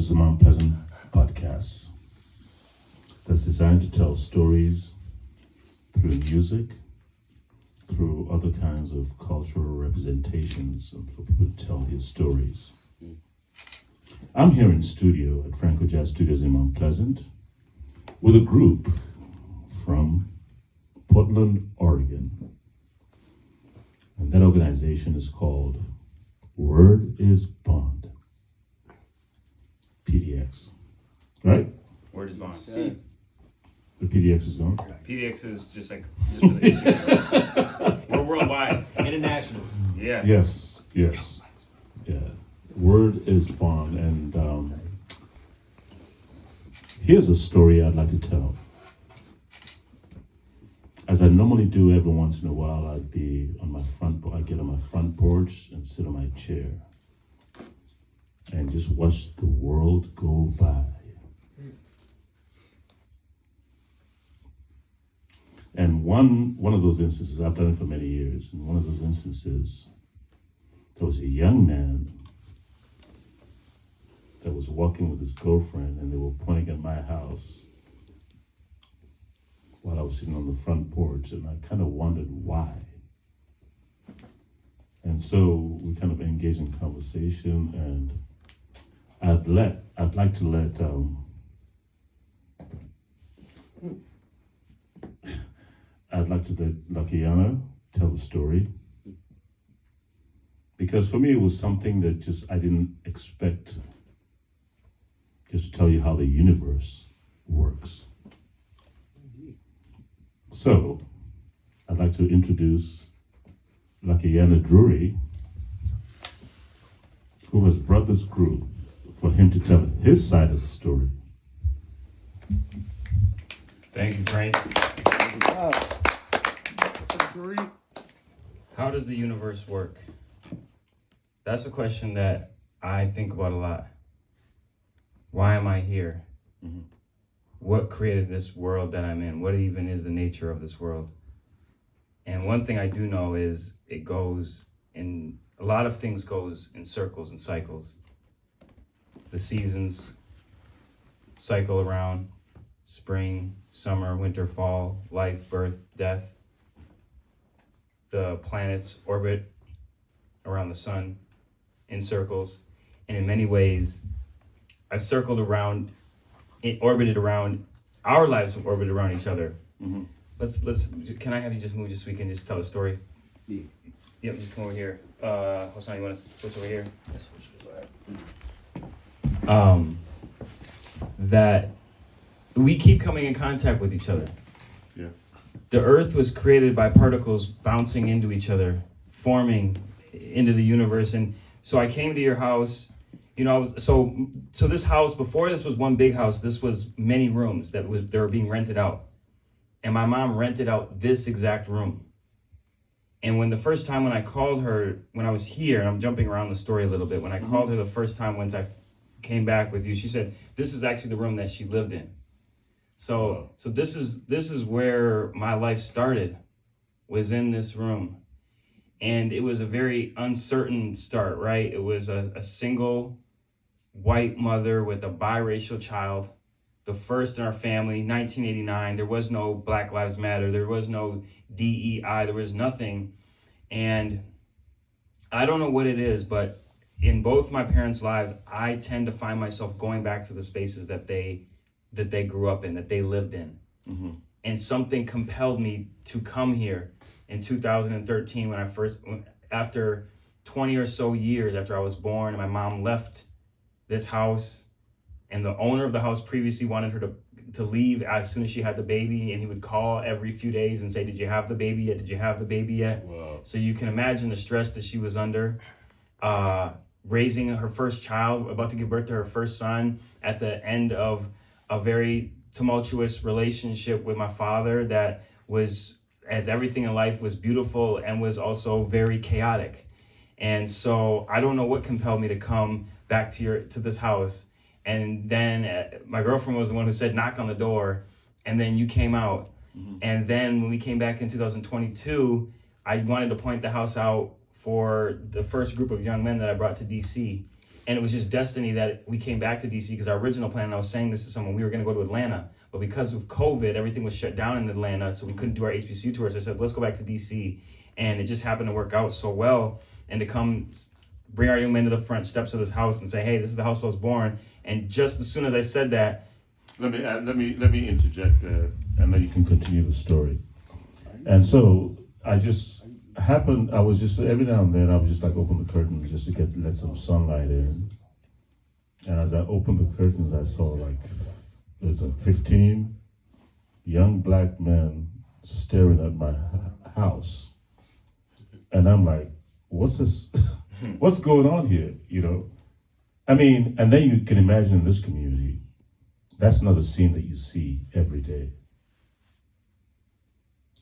This is a Mount Pleasant podcast that's designed to tell stories through music, through other kinds of cultural representations, and for people to tell their stories. I'm here in studio at Franco Jazz Studios in Mount Pleasant with a group from Portland, Oregon. And that organization is called Word is Bond. PDX. Right? Word is bond. Yeah. The PDX is gone? PDX is just for the issue. We're worldwide. International. Yeah. Yes. Yeah. Word is Bond. And here's a story I'd like to tell. As I normally do every once in a while, I'd get on my front porch and sit on my chair and just watch the world go by. And one of those instances, I've done it for many years, and one of those instances, there was a young man that was walking with his girlfriend, and they were pointing at my house while I was sitting on the front porch, and I kind of wondered why. And so we kind of engaged in conversation, and I'd like to let Lakayana tell the story, because for me it was something that I didn't expect. Just to tell you how the universe works. So, I'd like to introduce Lakayana Drury, who has brought this group for him to tell his side of the story. Thank you, Frank. How does the universe work? That's a question that I think about a lot. Why am I here? Mm-hmm. What created this world that I'm in? What even is the nature of this world? And one thing I do know is a lot of things goes in circles and cycles. The seasons cycle around: spring, summer, winter, fall, life, birth, death. The planets orbit around the sun in circles, and in many ways, I've circled around, orbited around, our lives have orbited around each other. Mm-hmm. Can I have you just move just so we can just tell a story? Yeah. Yep, just come over here. Hosan, you want to switch over here? Yes, that we keep coming in contact with each other. Yeah. The earth was created by particles bouncing into each other, forming into the universe. And so I came to your house, so this house, before this was one big house, this was many rooms that were being rented out. And my mom rented out this exact room. And when I called her, when I was here, and I'm jumping around the story a little bit, when I called her the first time once I came back with you, she said, this is actually the room that she lived in. So this is where my life started, was in this room. And it was a very uncertain start, right? It was a single white mother with a biracial child, the first in our family, 1989. There was no Black Lives Matter. There was no DEI. There was nothing. And I don't know what it is, but in both my parents' lives, I tend to find myself going back to the spaces that they grew up in, that they lived in. Mm-hmm. And something compelled me to come here in 2013 after 20 or so years after I was born, and my mom left this house, and the owner of the house previously wanted her to leave as soon as she had the baby, and he would call every few days and say, did you have the baby yet? Did you have the baby yet? Wow. So you can imagine the stress that she was under, raising her first child, about to give birth to her first son at the end of a very tumultuous relationship with my father that was, as everything in life, was beautiful and was also very chaotic. And so I don't know what compelled me to come back to this house. And then my girlfriend was the one who said, knock on the door. And then you came out. Mm-hmm. And then when we came back in 2022, I wanted to point the house out for the first group of young men that I brought to DC. And it was just destiny that we came back to DC, because our original plan, and I was saying this to someone, we were going to go to Atlanta, but because of COVID, everything was shut down in Atlanta, so we couldn't do our HBCU tours. I said, let's go back to DC. And it just happened to work out so well. And to come bring our young men to the front steps of this house and say, hey, this is the house I was born. And just as soon as I said that, let me interject there, and then you can continue the story. And so I was just every now and then I would just like open the curtains just to let some sunlight in. And as I opened the curtains, I saw like there's 15 young black men staring at my house, and I'm like, what's this? What's going on here? You know, I mean, and then you can imagine in this community, that's not a scene that you see every day.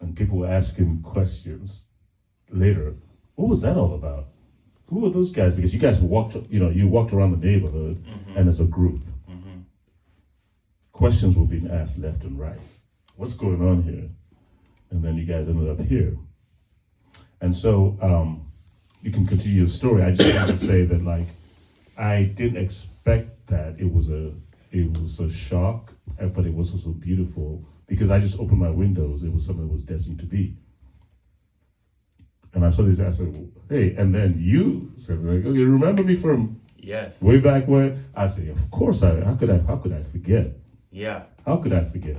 And people were asking questions later. What was that all about? Who are those guys? Because you guys walked around the neighborhood, and as a group. Questions were being asked left and right. What's going on here? And then you guys ended up here. And so you can continue your story. I just want to say that like I didn't expect that. It was a shock, but it was also beautiful because I just opened my windows. It was something that was destined to be. And I saw this, I said, well, hey, and then you said, like, okay, remember me from way back when? I said, of course, how could I forget? Yeah. How could I forget?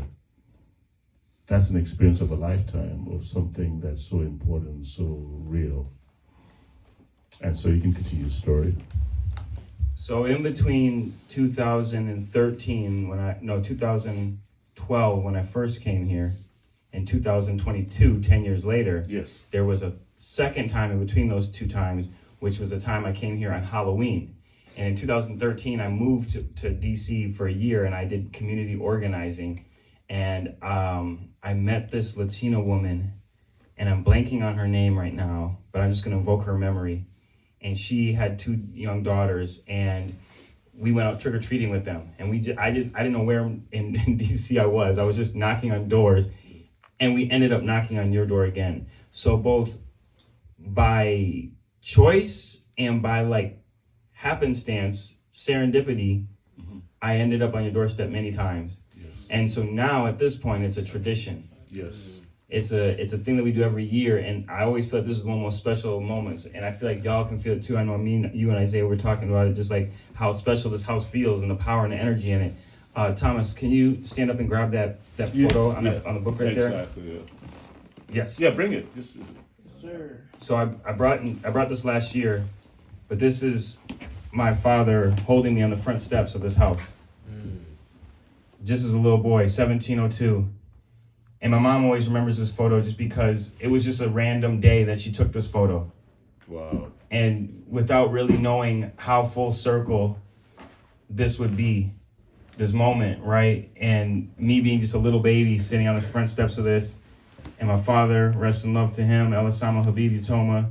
That's an experience of a lifetime of something that's so important, so real. And so you can continue the story. So in between 2013, 2012, when I first came here, and 2022, 10 years later, yes, there was a second time in between those two times, which was the time I came here on Halloween. And in 2013, I moved to DC for a year, and I did community organizing. And I met this Latina woman, and I'm blanking on her name right now, but I'm just going to invoke her memory. And she had 2 young daughters, and we went out trick-or-treating with them. And I didn't know where in DC I was just knocking on doors, and we ended up knocking on your door again. So both by choice and by like happenstance, serendipity, I ended up on your doorstep many times. Yes. And so now at this point, it's a tradition. Yes. It's a thing that we do every year, and I always feel like this is one of the most special moments, and I feel like y'all can feel it too. I know you and Isaiah were talking about it, just like how special this house feels and the power and the energy in it. Thomas, can you stand up and grab that photo on the book right there? Exactly. Yeah. Yes. Yeah, bring it. Sir. So I brought this last year, but this is my father holding me on the front steps of this house. Just as a little boy, 1702. And my mom always remembers this photo just because it was just a random day that she took this photo. Wow. And without really knowing how full circle this would be, this moment, right? And me being just a little baby sitting on the front steps of this, and my father, rest in love to him, Elisama Habib Yotoma.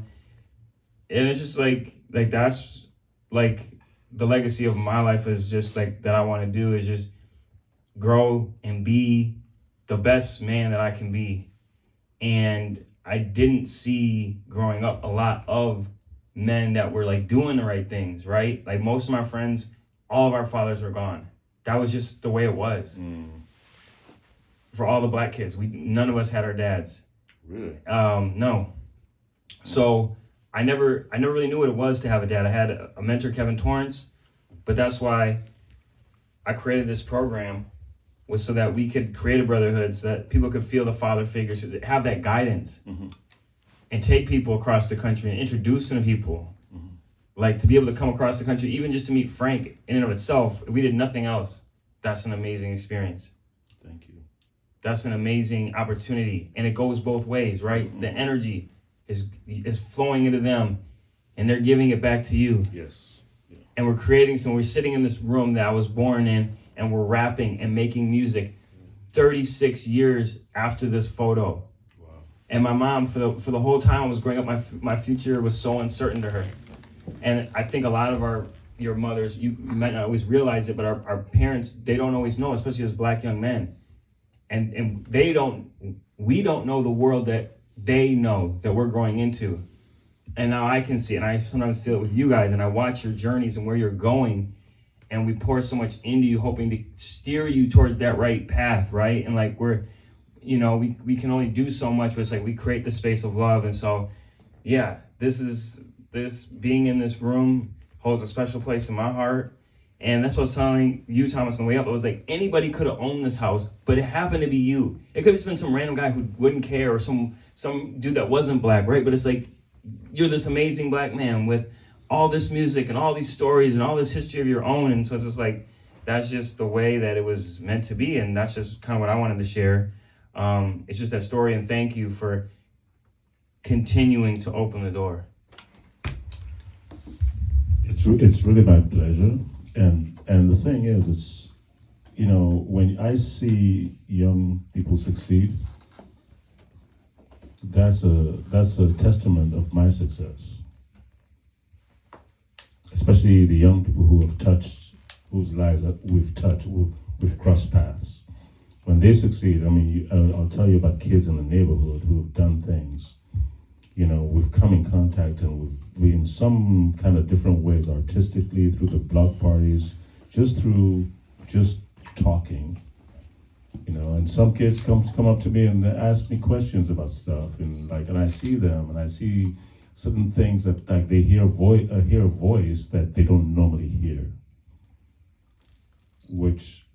And it's just like that's like the legacy of my life is just like that I want to do is just grow and be the best man that I can be. And I didn't see growing up a lot of men that were like doing the right things, right? Like most of my friends, all of our fathers were gone. That was just the way it was. For all the black kids, none of us had our dads. Really? No. So I never really knew what it was to have a dad. I had a mentor, Kevin Torrance, but that's why I created this program, was so that we could create a brotherhood, so that people could feel the father figures, have that guidance, and take people across the country and introduce them to people. Like to be able to come across the country, even just to meet Frank in and of itself, if we did nothing else, that's an amazing experience. Thank you. That's an amazing opportunity. And it goes both ways, right? The energy is flowing into them, and they're giving it back to you. Yes. Yeah. And we're sitting in this room that I was born in, and we're rapping and making music 36 years after this photo. Wow. And my mom, for the whole time I was growing up, my future was so uncertain to her. And I think a lot of your mothers, you might not always realize it, but our parents, they don't always know, especially as black young men. And we don't know the world that they know that we're growing into. And now I can see it, and I sometimes feel it with you guys, and I watch your journeys and where you're going, and we pour so much into you, hoping to steer you towards that right path, right? And like we can only do so much, but it's like we create the space of love. And so, yeah, this being in this room holds a special place in my heart. And that's what I was telling you, Thomas, on the way up. It was like anybody could have owned this house, but it happened to be you. It could have been some random guy who wouldn't care, or some dude that wasn't black, right? But it's like you're this amazing black man with all this music and all these stories and all this history of your own. And so it's just like, that's just the way that it was meant to be. And that's just kind of what I wanted to share. It's just that story, and thank you for continuing to open the door. It's really my pleasure. And the thing is, it's, when I see young people succeed, that's a testament of my success. Especially the young people whose lives that we've touched, we've crossed paths. When they succeed, I'll tell you about kids in the neighborhood who have done things. We've come in contact, and we in some kind of different ways, artistically, through the block parties, just talking. And some kids come up to me and they ask me questions about stuff, and I see them, and I see certain things that they hear a voice that they don't normally hear, which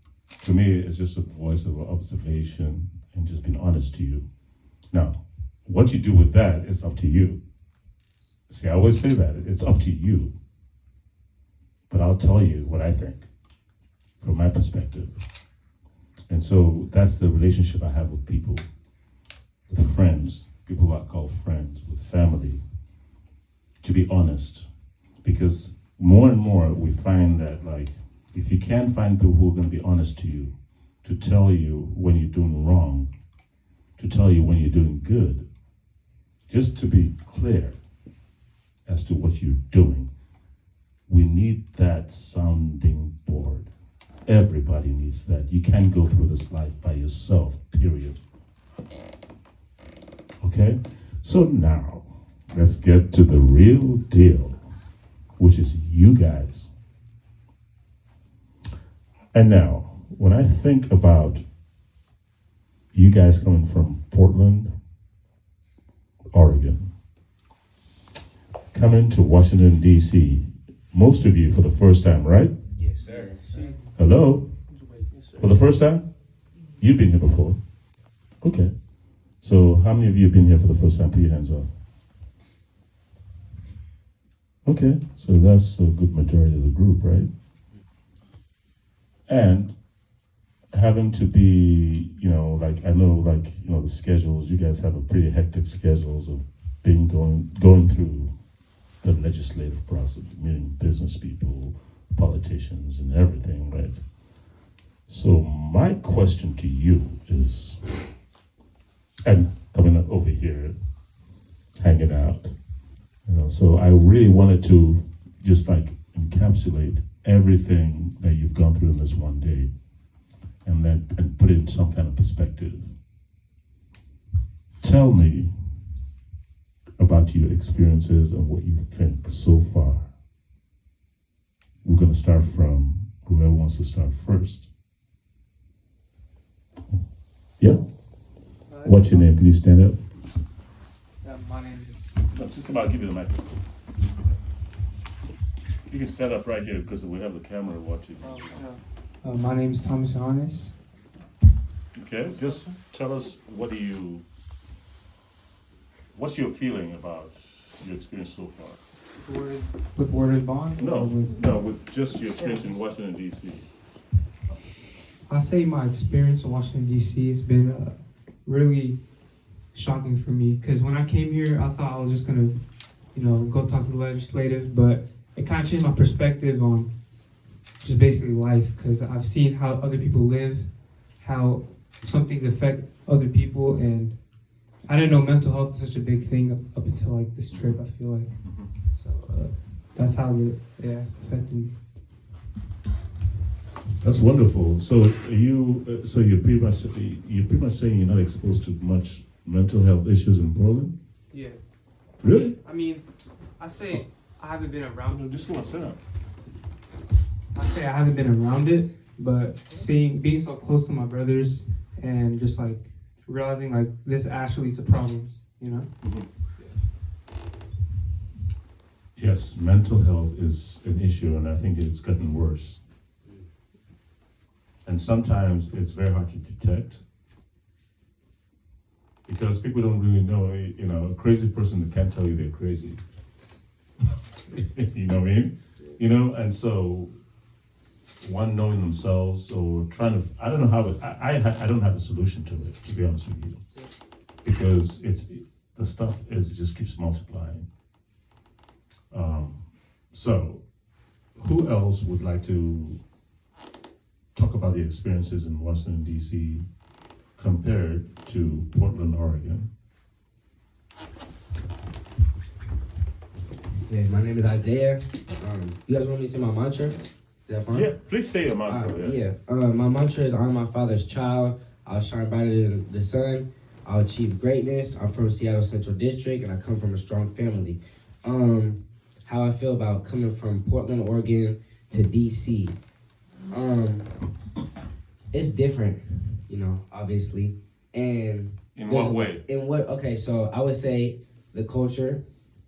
to me is just a voice of observation and just being honest to you. Now, what you do with that is up to you. See, I always say that it's up to you, but I'll tell you what I think from my perspective. And so that's the relationship I have with people, with friends, people who I call friends, with family, to be honest. Because more and more we find that, if you can't find people who are going to be honest to you, to tell you when you're doing wrong, to tell you when you're doing good, just to be clear as to what you're doing, we need that sounding board. Everybody needs that. You can't go through this life by yourself, period. Okay? So now, let's get to the real deal, which is you guys. And now, when I think about you guys coming from Portland, Oregon, coming to Washington, D.C., most of you for the first time, right? Yes, sir. Hello? For the first time? You've been here before. Okay. So how many of you have been here for the first time? Put your hands up. Okay, so that's a good majority of the group, right? And having to be, I know, the schedules, you guys have a pretty hectic schedules of going through the legislative process, meeting business people, politicians, and everything, right? So my question to you is, and coming up over here, hanging out, so I really wanted to just encapsulate everything that you've gone through in this one day, and put it in some kind of perspective. Tell me about your experiences and what you think so far. We're going to start from whoever wants to start first. Yeah? What's your name? Can you stand up? My name Just come out, I'll give you the microphone. You can stand up right here because we have the camera watching. my name is Thomas Johannes. Okay, just tell us what's your feeling about your experience so far? With Word Bond? With just your experience in Washington, D.C. I say my experience in Washington, D.C. has been really shocking for me, because when I came here, I thought I was just going to, go talk to the legislative, but it kind of changed my perspective on just basically life, because I've seen how other people live, how some things affect other people, and I didn't know mental health was such a big thing up until this trip, I feel like. So that's how it affected me. That's wonderful. So you're pretty much saying you're not exposed to much mental health issues in Portland? Yeah. Really? I mean, I say I haven't been around it. Just want to sit up. I say I haven't been around it, but being so close to my brothers and just like realizing like this actually is a problem, you know? Yes, mental health is an issue, and I think it's gotten worse. And sometimes it's very hard to detect because people don't really know. You know, a crazy person that can't tell you they're crazy. You know what I mean? You know, and so one knowing themselves or trying to, I don't know how, I don't have a solution to it, to be honest with you, because the stuff just keeps multiplying. So who else would like to talk about the experiences in Washington, D.C. compared to Portland, Oregon? Yeah, my name is Isaiah. You guys want me to say my mantra? Is that fine? Yeah, please say your mantra. My mantra is I'm my father's child. I'll shine brighter than the sun. I'll achieve greatness. I'm from Seattle Central District, and I come from a strong family. How I feel about coming from Portland, Oregon to DC. It's different, you know, obviously. And In what way? Okay, so I would say the culture.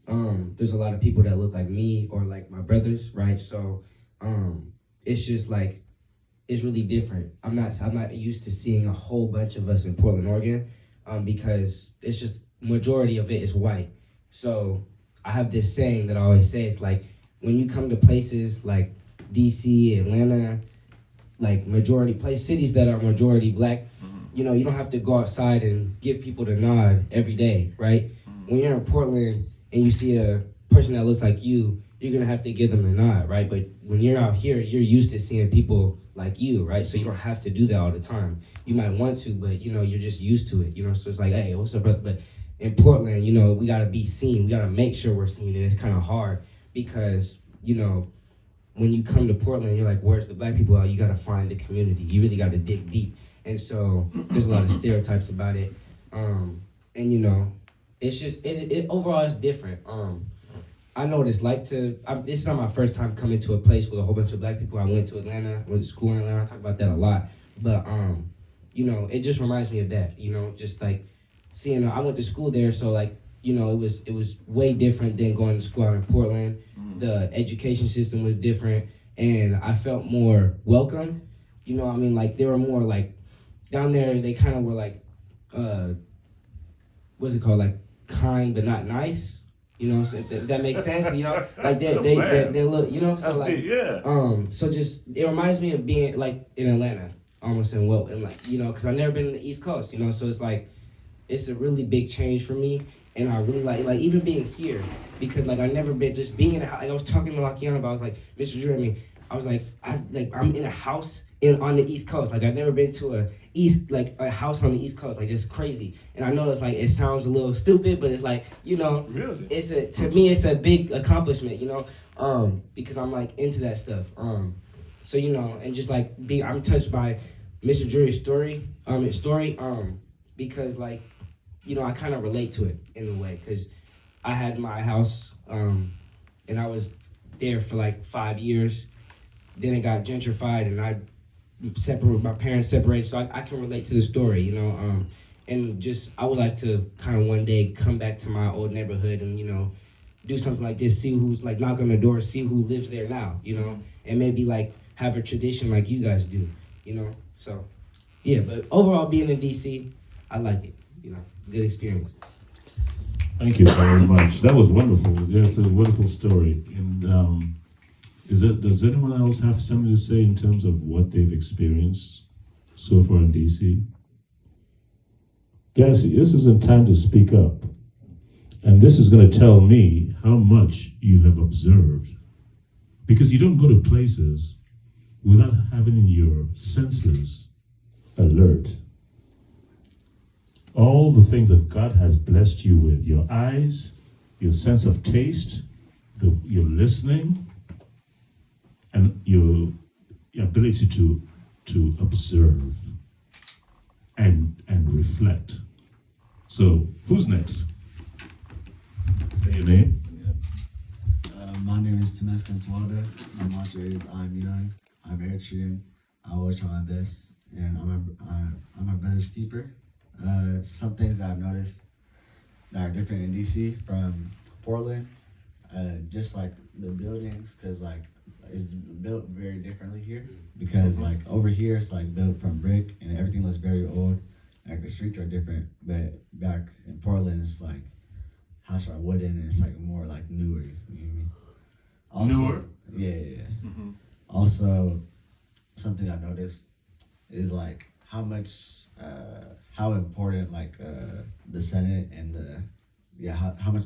There's a lot of people that look like me or like my brothers, right? So it's just like it's really different. I'm not used to seeing a whole bunch of us in Portland, Oregon, because it's just majority of it is white. So I have this saying that I always say, it's like when you come to places like DC, Atlanta, like cities that are majority black, you know, you don't have to go outside and give people the nod every day, right? When you're in Portland and you see a person that looks like you, you're gonna have to give them a nod, right? But when you're out here, you're used to seeing people like you, right? So you don't have to do that all the time. You might want to, but you know, you're just used to it, you know? So it's like, hey, what's up, brother? But in Portland, you know, we gotta be seen. We gotta make sure we're seen, and it's kind of hard because, you know, when you come to Portland, you're like, where's the black people at? You gotta find the community. You really gotta dig deep. And so there's a lot of stereotypes about it. And you know, it's just, it overall is different. I know what it's like it's not my first time coming to a place with a whole bunch of black people. I went to Atlanta, went to school in Atlanta. I talk about that a lot. But, you know, it just reminds me of that, you know, just like seeing, I went to school there. So like, you know, it was way different than going to school out in Portland. The education system was different, and I felt more welcome. You know, I mean, like they were more like down there. They kind of were like, what's it called? Like kind but not nice. You know, so if that makes sense. You know, like they look. You know, so That's like deep, yeah. So just it reminds me of being like in Atlanta, almost and like you know, because I've never been in the East Coast. You know, so it's like it's a really big change for me. And I really like even being here, because like I never been just being in a house. Like I was talking to Lakayana about, I was like, Mr. Drury, I mean, I was like, I'm in a house on the East Coast. Like I've never been to a house on the East Coast. Like it's crazy. And I know it's like it sounds a little stupid, but it's like, you know, Really? to me it's a big accomplishment, you know, because I'm like into that stuff. So you know, and just like I'm touched by Mr. Drury's story, because like, you know, I kind of relate to it in a way, because I had my house, and I was there for like 5 years. Then it got gentrified, and my parents separated, so I can relate to the story, you know. And just, I would like to kind of one day come back to my old neighborhood and, you know, do something like this, see who's like, knock on the door, see who lives there now, you know, and maybe like have a tradition like you guys do, you know. So, yeah, but overall being in DC, I like it, you know. Good experience. Thank you very much. That was wonderful. Yeah, it's a wonderful story. And does anyone else have something to say in terms of what they've experienced so far in DC? Guys, this isn't time to speak up. And this is going to tell me how much you have observed. Because you don't go to places without having your senses alert. All the things that God has blessed you with, your eyes, your sense of taste, your listening, and your ability to observe and reflect. So, who's next? Say your name. My name is Times Cantwalda. My mantra is I'm young, I'm Eritrean, I will try my best, and I'm a brother's keeper. Some things that I've noticed that are different in DC from Portland, just like the buildings, because like it's built very differently here. Because like over here it's like built from brick and everything looks very old. Like the streets are different, but back in Portland it's like house are wooden and it's like more like newer. You know what I mean? Also, Newer? Yeah. Also, something I've noticed is like how important like the Senate and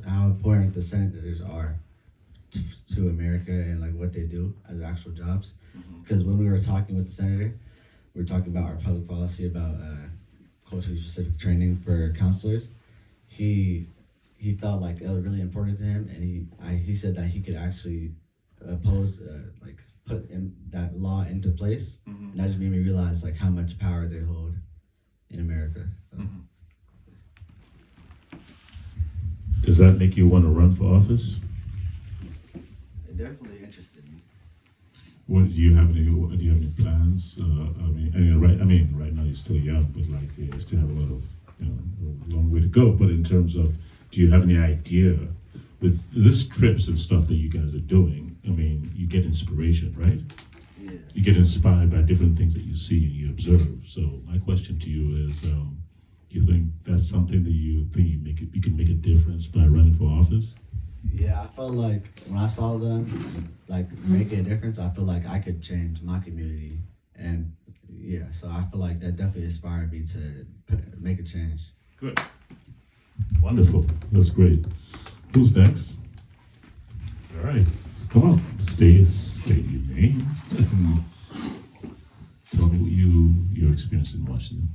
how important the senators are to America and like what they do as their actual jobs. Because when we were talking with the senator, we were talking about our public policy about culturally specific training for counselors. He felt like it was really important to him, and he said that he could actually oppose put that law into place, and that just made me realize like how much power they hold in America. So. Does that make you want to run for office? It definitely interested me. What do you have any plans? Right now you're still young, but like you still have a lot of a long way to go. But in terms of, do you have any idea with this trips and stuff that you guys are doing? I mean, you get inspiration, right? Yeah. You get inspired by different things that you see and you observe. So my question to you is, do you think that's something that you think you can make a difference by running for office? Yeah, I felt like when I saw them like make a difference, I feel like I could change my community, and yeah, so I feel like that definitely inspired me to make a change. Good. Wonderful. That's great. Who's next? All right. Come on. State your name. Tell me what your experience in Washington.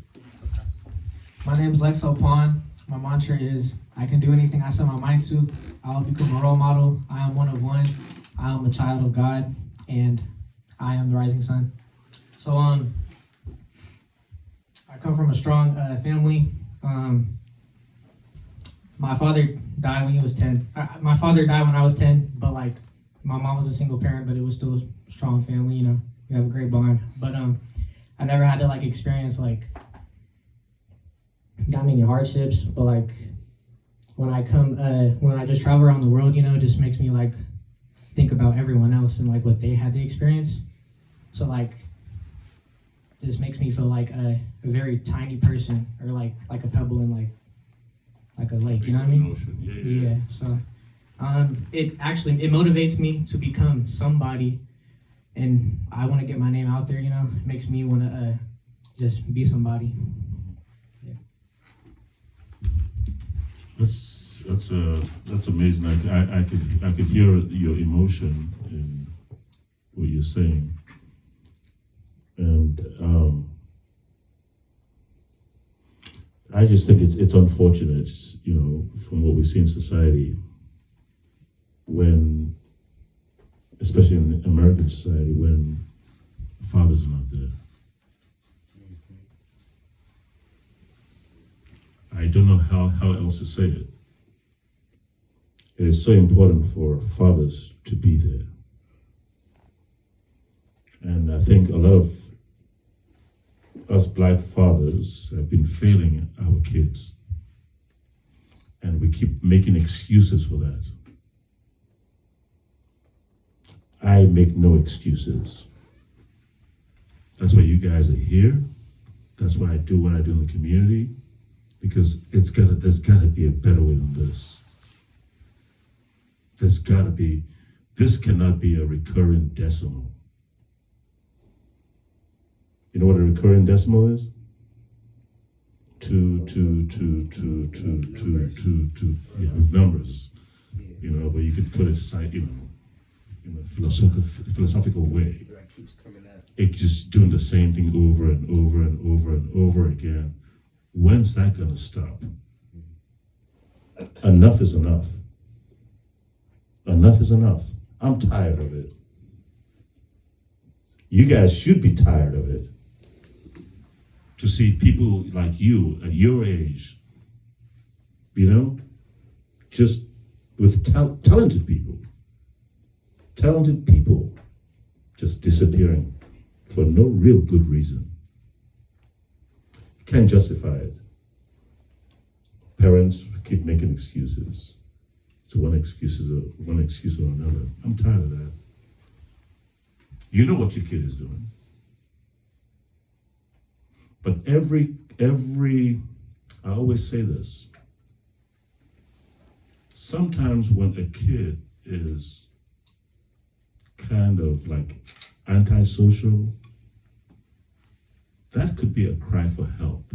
My name's Lexo Pond. My mantra is, I can do anything I set my mind to. I will become a role model. I am one of one. I am a child of God, and I am the rising sun. So, I come from a strong family. My father died when he was 10. My father died when I was 10, but like, my mom was a single parent, but it was still a strong family, you know. We have a great bond. But I never had to like experience like not many hardships, but like when I just travel around the world, you know, it just makes me like think about everyone else and like what they had to experience. So like, this makes me feel like a very tiny person, or like a pebble in like a lake, you know what I mean? Ocean. Yeah. So it motivates me to become somebody, and I want to get my name out there, you know. It makes me want to just be somebody. That's amazing. I could hear your emotion in what you're saying, and I just think it's unfortunate, you know, from what we see in society, when, especially in American society, when fathers are not there. I don't know how else to say it. It is so important for fathers to be there. And I think a lot of us Black fathers have been failing our kids. And we keep making excuses for that. I make no excuses. That's why you guys are here. That's why I do what I do in the community. Because there's gotta be a better way than this. This cannot be a recurring decimal. You know what a recurring decimal is? Two. Yeah, with numbers. You know, but you could put it aside, you know, in a philosophical way. It's just doing the same thing over and over and over and over again. When's that gonna stop? Enough is enough. Enough is enough. I'm tired of it. You guys should be tired of it. To see people like you at your age, you know, just with talented people. Talented people just disappearing for no real good reason. You can't justify it. Parents keep making excuses. It's one excuse or another. I'm tired of that. You know what your kid is doing. But every I always say this. Sometimes when a kid is kind of like antisocial, that could be a cry for help.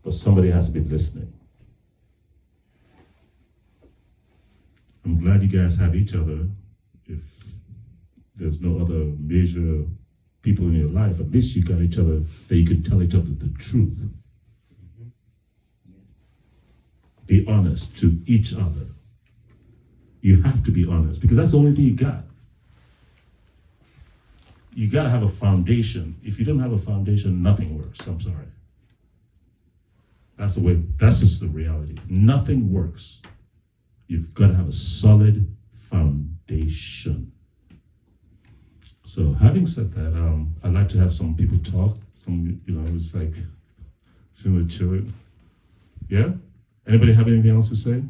But somebody has to be listening. I'm glad you guys have each other. If there's no other major people in your life, at least you got each other that you can tell each other the truth. Be honest to each other. You have to be honest because that's the only thing you got. You got to have a foundation. If you don't have a foundation, nothing works. I'm sorry. That's just the reality. Nothing works. You've got to have a solid foundation. So having said that, I'd like to have some people talk. It's like similar to it. Yeah? Anybody have anything else to say?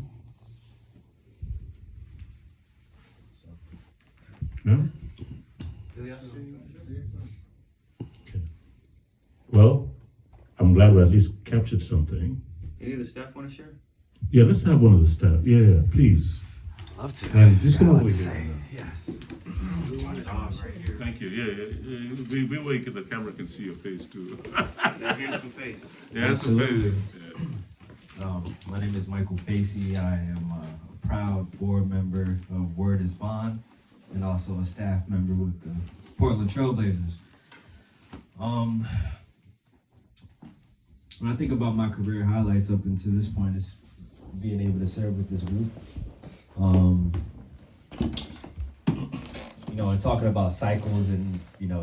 No? Okay. Well, I'm glad we at least captured something. Any of the staff want to share? Yeah, let's have one of the staff. Yeah, please. Love to. And just come over here. Yeah. Thank you. Yeah. We wait the camera can see your face too. That handsome face. Yeah, handsome face. My name is Michael Facey. I am a proud board member of Word is Bond and also a staff member with the Portland Trailblazers. When I think about my career highlights up until this point, is being able to serve with this group. And talking about cycles and,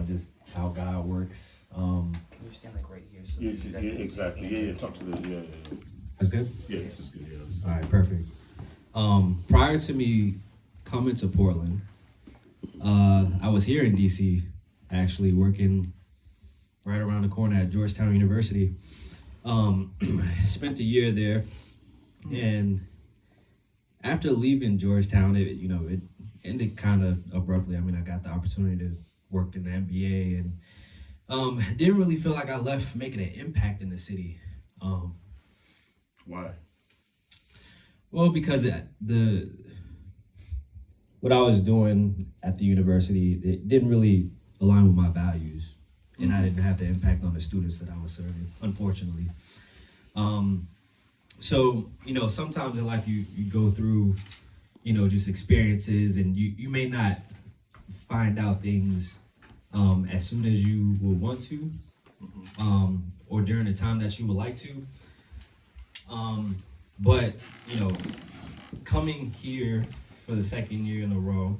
just how God works. Can you stand like right here? So Exactly. Yeah. Talk to the. Yeah. That's good? Yeah, this is good. Yeah. All right, perfect. Prior to me coming to Portland, I was here in DC, actually working right around the corner at Georgetown University. Spent a year there, and after leaving Georgetown, it ended kind of abruptly. I mean, I got the opportunity to work in the NBA, and didn't really feel like I left making an impact in the city. Why? Well, because what I was doing at the university, it didn't really align with my values, and I didn't have the impact on the students that I was serving, unfortunately. So sometimes in life you go through, just experiences, and you may not find out things as soon as you would want to, or during the time that you would like to. But coming here for the second year in a row,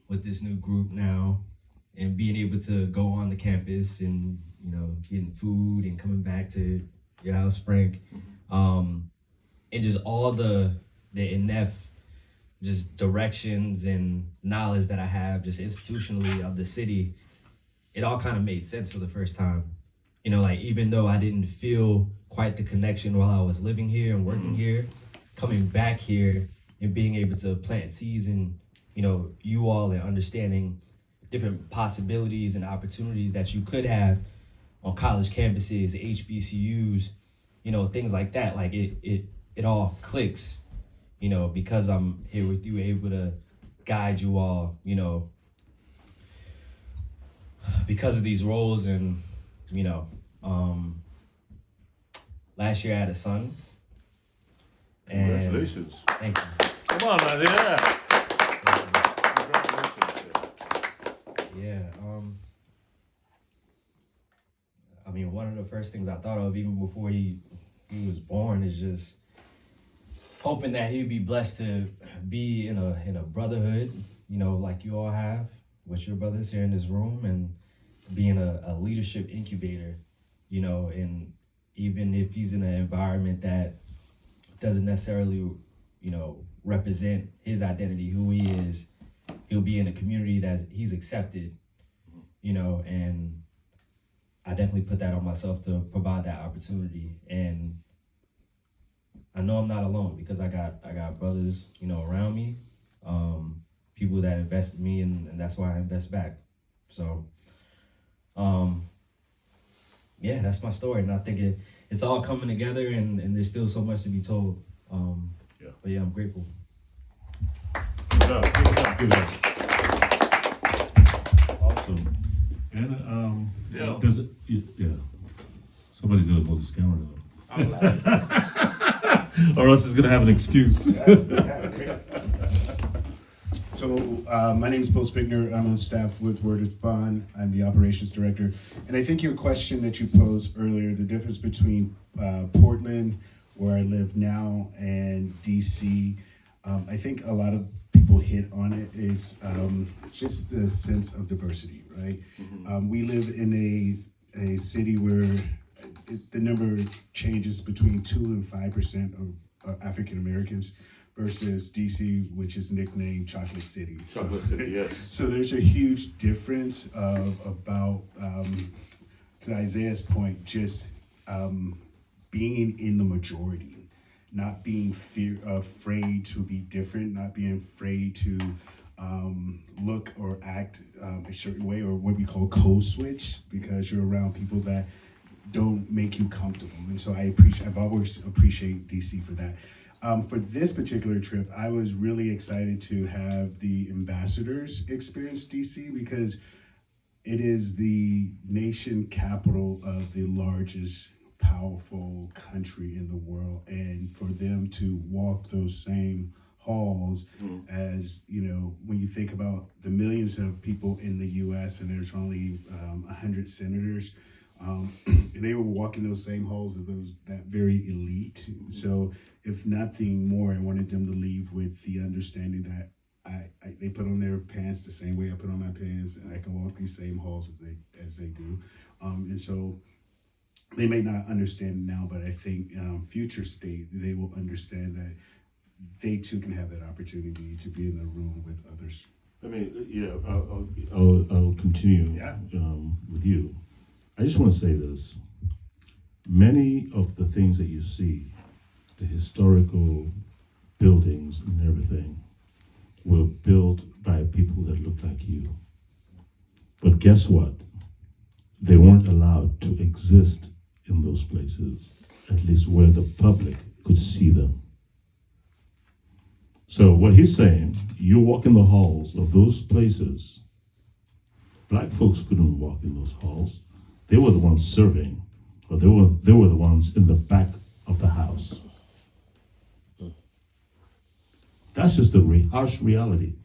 with this new group now, and being able to go on the campus and getting food and coming back to your house, Frank, and just all the enough just directions and knowledge that I have just institutionally of the city, it all kind of made sense for the first time. Even though I didn't feel quite the connection while I was living here and working here, coming back here and being able to plant seeds in, you all, and understanding different possibilities and opportunities that you could have on college campuses, HBCUs, things like that. Like it all clicks, because I'm here with you, able to guide you all, because of these roles. And last year I had a son. And Congratulations. Thank you. Come on, man. Yeah. Yeah. One of the first things I thought of even before he was born is just hoping that he'd be blessed to be in a brotherhood, like you all have with your brothers here in this room, and being a leadership incubator, and even if he's in an environment that doesn't necessarily, represent his identity, who he is, he'll be in a community that he's accepted, and I definitely put that on myself to provide that opportunity. And I know I'm not alone because I got brothers, around me, people that invest in me, and that's why I invest back. So, yeah, that's my story, and I think it's all coming together, and there's still so much to be told. But yeah, I'm grateful. Give it up, give it up, give it up. Awesome. And Yeah. does it? Yeah. Somebody's gonna hold this camera though, or else it's gonna have an excuse. So my name is Bill Spigner. I'm on staff with Word of Bond. I'm the operations director. And I think your question that you posed earlier, the difference between Portland, where I live now, and DC, I think a lot of people hit on it. It's just the sense of diversity, right? We live in a city where the number changes between 2 and 5% of African Americans, versus DC, which is nicknamed Chocolate City. Chocolate City, yes. So there's a huge difference about, to Isaiah's point, just being in the majority, not being afraid to be different, not being afraid to look or act a certain way, or what we call code switch, because you're around people that don't make you comfortable. And so I've always appreciated DC for that. For this particular trip, I was really excited to have the ambassadors experience DC, because it is the nation capital of the largest, powerful country in the world. And for them to walk those same halls as, when you think about the millions of people in the US and there's only 100 senators, and they were walking those same halls of that very elite. So if nothing more, I wanted them to leave with the understanding that they put on their pants the same way I put on my pants, and I can walk these same halls as they do. And so they may not understand now, but I think future state, they will understand that they too can have that opportunity to be in the room with others. I mean, yeah, I'll continue with you. I just want to say this. Many of the things that you see, the historical buildings and everything, were built by people that look like you. But guess what? They weren't allowed to exist in those places, at least where the public could see them. So what he's saying, you walk in the halls of those places, black folks couldn't walk in those halls. They were the ones serving, or they were the ones in the back of the house. That's just the harsh reality.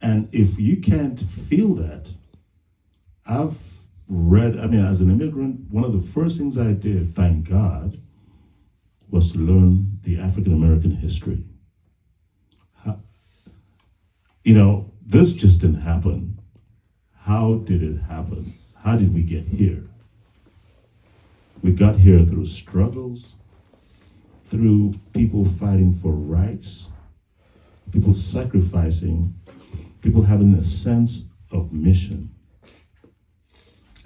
And if you can't feel that, I've read, as an immigrant, one of the first things I did, thank God, was to learn the African American history. This just didn't happen. How did it happen? How did we get here? We got here through struggles, through people fighting for rights, people sacrificing, people having a sense of mission.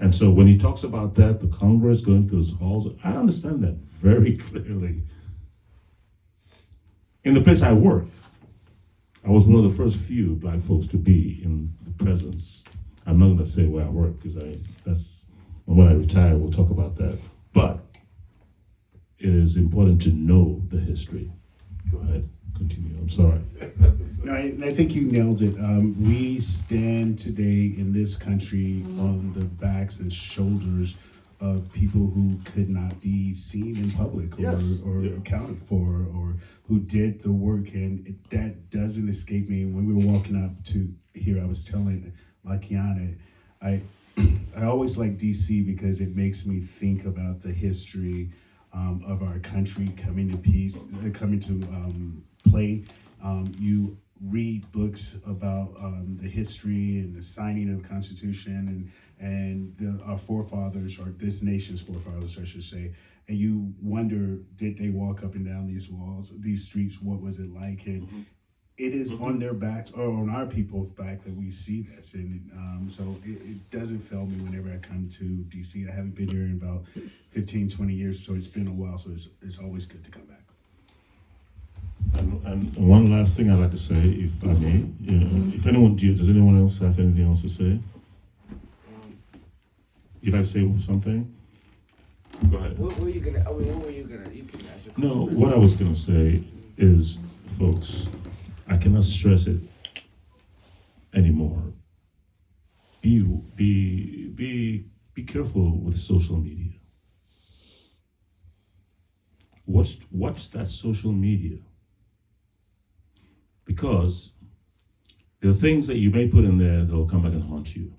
And so when he talks about that, the Congress going through those halls, I understand that very clearly. In the place I work, I was one of the first few black folks to be in the presence. I'm not going to say where I work, because when I retire, we'll talk about that. But it is important to know the history. Go ahead, continue. I'm sorry. No, I think you nailed it. We stand today in this country on the backs and shoulders of people who could not be seen in public or accounted for, or who did the work. And that doesn't escape me. When we were walking up to here, I was telling Lakayana, I always like DC because it makes me think about the history of our country coming to play. You read books about the history and the signing of the Constitution and our forefathers, or this nation's forefathers, I should say. And you wonder, did they walk up and down these walls, these streets? What was it like? And it is on their backs, or on our people's back, that we see this. And so it doesn't fail me whenever I come to DC. I haven't been here in about 15, 20 years, so it's been a while. So it's always good to come back. And one last thing I'd like to say, if I may, if anyone, does anyone else have anything else to say? You'd like to say something? Go ahead. What were you gonna? What were you gonna? You can ask your question. No, what I was going to say is, folks, I cannot stress it anymore. Be careful with social media. Watch that social media, because there are things that you may put in there that will come back and haunt you.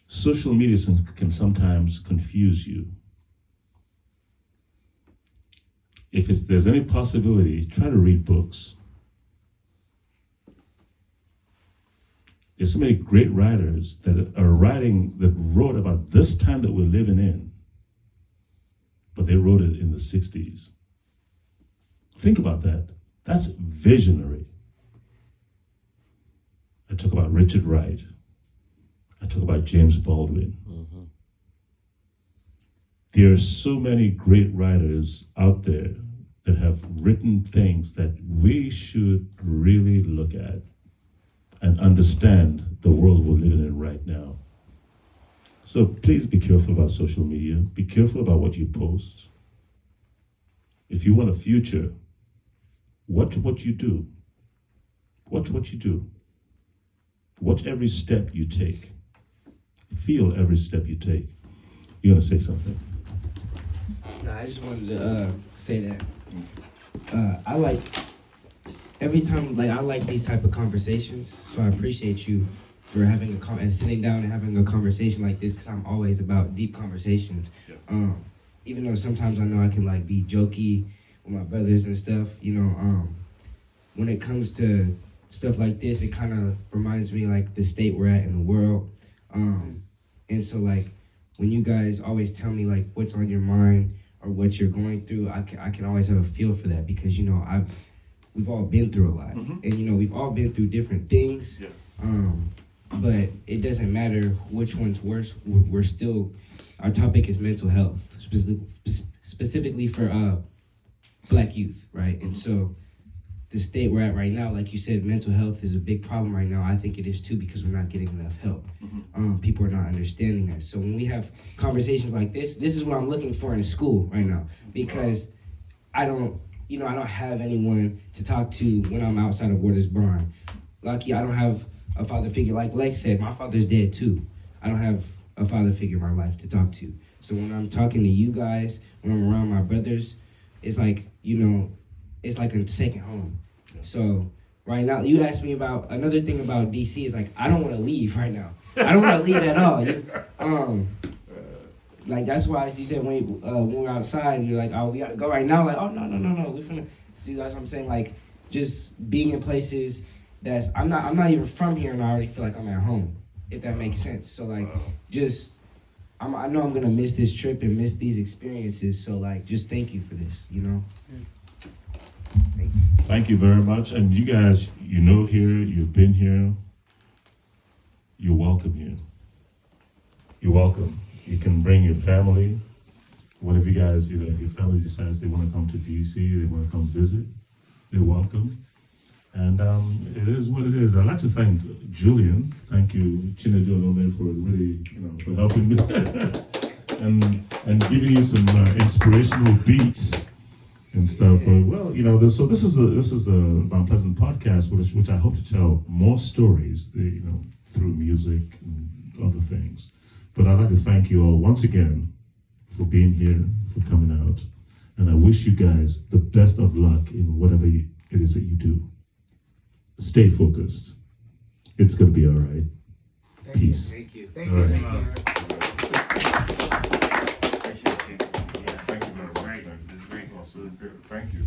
Social media can sometimes confuse you. If there's any possibility, try to read books. There's so many great writers that wrote about this time that we're living in, but they wrote it in the 60s. Think about that. That's visionary. I talk about Richard Wright. I talk about James Baldwin. There are so many great writers out there that have written things that we should really look at and understand the world we're living in right now. So please be careful about social media. Be careful about what you post. If you want a future, watch what you do. Watch what you do. Watch every step you take. Feel every step you take. You're gonna say something. No, I just wanted to say that I like every time, like I like these type of conversations. So I appreciate you for having and sitting down and having a conversation like this, because I'm always about deep conversations. Yeah. Even though sometimes I know I can like be jokey with my brothers and stuff, you know, when it comes to stuff like this, it kind of reminds me like the state we're at in the world. And so like when you guys always tell me like what's on your mind or what you're going through, I can always have a feel for that, because you know we've all been through a lot, and you know we've all been through different things. Yeah. But it doesn't matter which one's worse. We're still, our topic is mental health, specifically for Black youth, right? And so the state we're at right now, like you said, mental health is a big problem right now. I think it is too, because we're not getting enough help. People are not understanding us. So when we have conversations like this is what I'm looking for in a school right now, because I don't have anyone to talk to when I'm outside of Waters Barn. Lucky I don't have a father figure. Like Lex said, my father's dead too. I don't have a father figure in my life to talk to. So when I'm talking to you guys, when I'm around my brothers, it's like, you know, it's like a second home. So right now, you asked me about another thing about DC is like, I don't want to leave right now. I don't want to leave at all. Like that's why you said when we're outside, you're like, oh, we gotta go right now. Like, oh no, we finna see. That's what I'm saying. Like, just being in places that's I'm not even from here, and I already feel like I'm at home. If that makes sense. So like, just I know I'm gonna miss this trip and miss these experiences. So like, just thank you for this. You know. Thank you very much. And you guys, you know here, you've been here. You're welcome here. You're welcome. You can bring your family. What if you guys, if your family decides they want to come to DC, they want to come visit, they're welcome. And it is what it is. I'd like to thank Julian. Thank you, Chinedu and Ome, for really, for helping me and giving you some inspirational beats and stuff. So this is the Mount Pleasant podcast, which I hope to tell more stories, through music and other things. But I'd like to thank you all once again for being here, for coming out, and I wish you guys the best of luck in whatever it is that you do. Stay focused. It's gonna be all right. Peace. Thank you. Thank you so much. Appreciate you. Yeah, thank you. This is great. This is great. Also, thank you.